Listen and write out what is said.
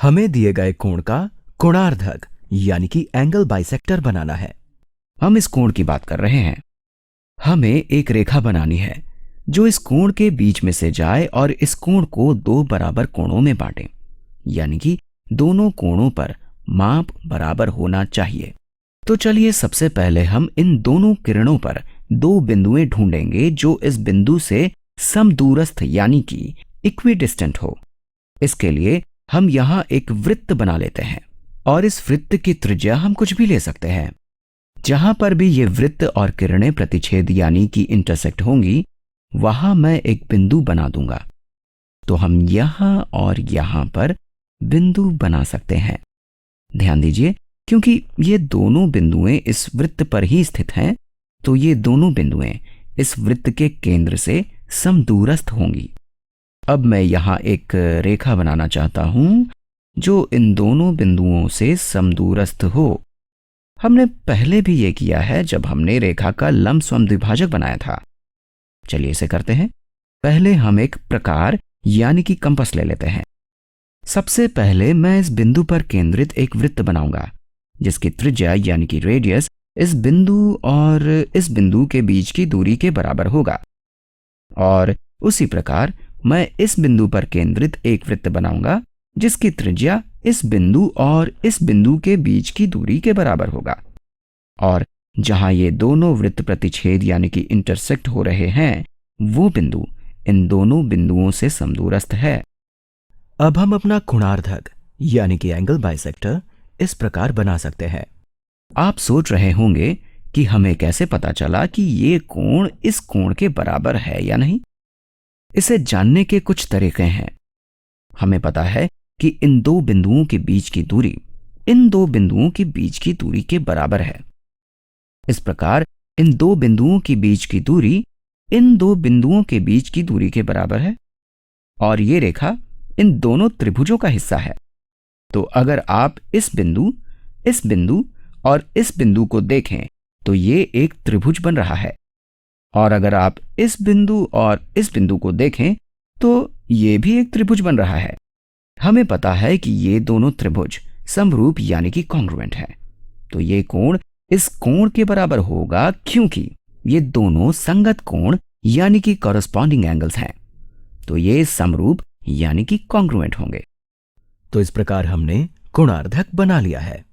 हमें दिए गए कोण का कोणार्धक यानी कि एंगल बाइसेक्टर बनाना है। हम इस कोण की बात कर रहे हैं। हमें एक रेखा बनानी है जो इस कोण के बीच में से जाए और इस कोण को दो बराबर कोणों में बांटे, यानी कि दोनों कोणों पर माप बराबर होना चाहिए। तो चलिए सबसे पहले हम इन दोनों किरणों पर दो बिंदुएं ढूंढेंगे जो इस बिंदु से समदूरस्थ यानी कि इक्विडिस्टेंट हो। इसके लिए हम यहां एक वृत्त बना लेते हैं और इस वृत्त की त्रिज्या हम कुछ भी ले सकते हैं। जहां पर भी ये वृत्त और किरणें प्रतिच्छेद यानी कि इंटरसेक्ट होंगी, वहां मैं एक बिंदु बना दूंगा। तो हम यहां और यहां पर बिंदु बना सकते हैं। ध्यान दीजिए, क्योंकि ये दोनों बिंदुएं इस वृत्त पर ही स्थित हैं, तो ये दोनों बिंदुएं इस वृत्त के केंद्र से समदूरस्थ होंगी। अब मैं यहां एक रेखा बनाना चाहता हूं जो इन दोनों बिंदुओं से समदूरस्थ हो। हमने पहले भी यह किया है जब हमने रेखा का लंब समद्विभाजक बनाया था। चलिए इसे करते हैं। पहले हम एक प्रकार यानी कि कंपास ले लेते हैं। सबसे पहले मैं इस बिंदु पर केंद्रित एक वृत्त बनाऊंगा जिसकी त्रिज्या यानी कि रेडियस इस बिंदु और इस बिंदु के बीच की दूरी के बराबर होगा। और उसी प्रकार मैं इस बिंदु पर केंद्रित एक वृत्त बनाऊंगा जिसकी त्रिज्या इस बिंदु और इस बिंदु के बीच की दूरी के बराबर होगा। और जहां ये दोनों वृत्त प्रतिच्छेद यानी कि इंटरसेक्ट हो रहे हैं, वो बिंदु इन दोनों बिंदुओं से समदूरस्थ है। अब हम अपना कोणार्धक यानी कि एंगल बाइसेक्टर इस प्रकार बना सकते हैं। आप सोच रहे होंगे कि हमें कैसे पता चला कि ये कोण इस कोण के बराबर है या नहीं। इसे जानने के कुछ तरीके हैं। हमें पता है कि इन दो बिंदुओं के बीच की दूरी इन दो बिंदुओं के बीच की दूरी के बराबर है। इस प्रकार इन दो बिंदुओं के बीच की दूरी इन दो बिंदुओं के बीच की दूरी के बराबर है और ये रेखा इन दोनों त्रिभुजों का हिस्सा है। तो अगर आप इस बिंदु और इस बिंदु को देखें तो ये एक त्रिभुज बन रहा है। और अगर आप इस बिंदु और इस बिंदु को देखें तो ये भी एक त्रिभुज बन रहा है। हमें पता है कि ये दोनों त्रिभुज समरूप यानी कि कॉन्ग्रुएंट हैं। तो ये कोण इस कोण के बराबर होगा क्योंकि ये दोनों संगत कोण यानी कि कॉरस्पॉन्डिंग एंगल्स हैं। तो ये समरूप यानी कि कॉन्ग्रुएंट होंगे। तो इस प्रकार हमने कोणार्धक बना लिया है।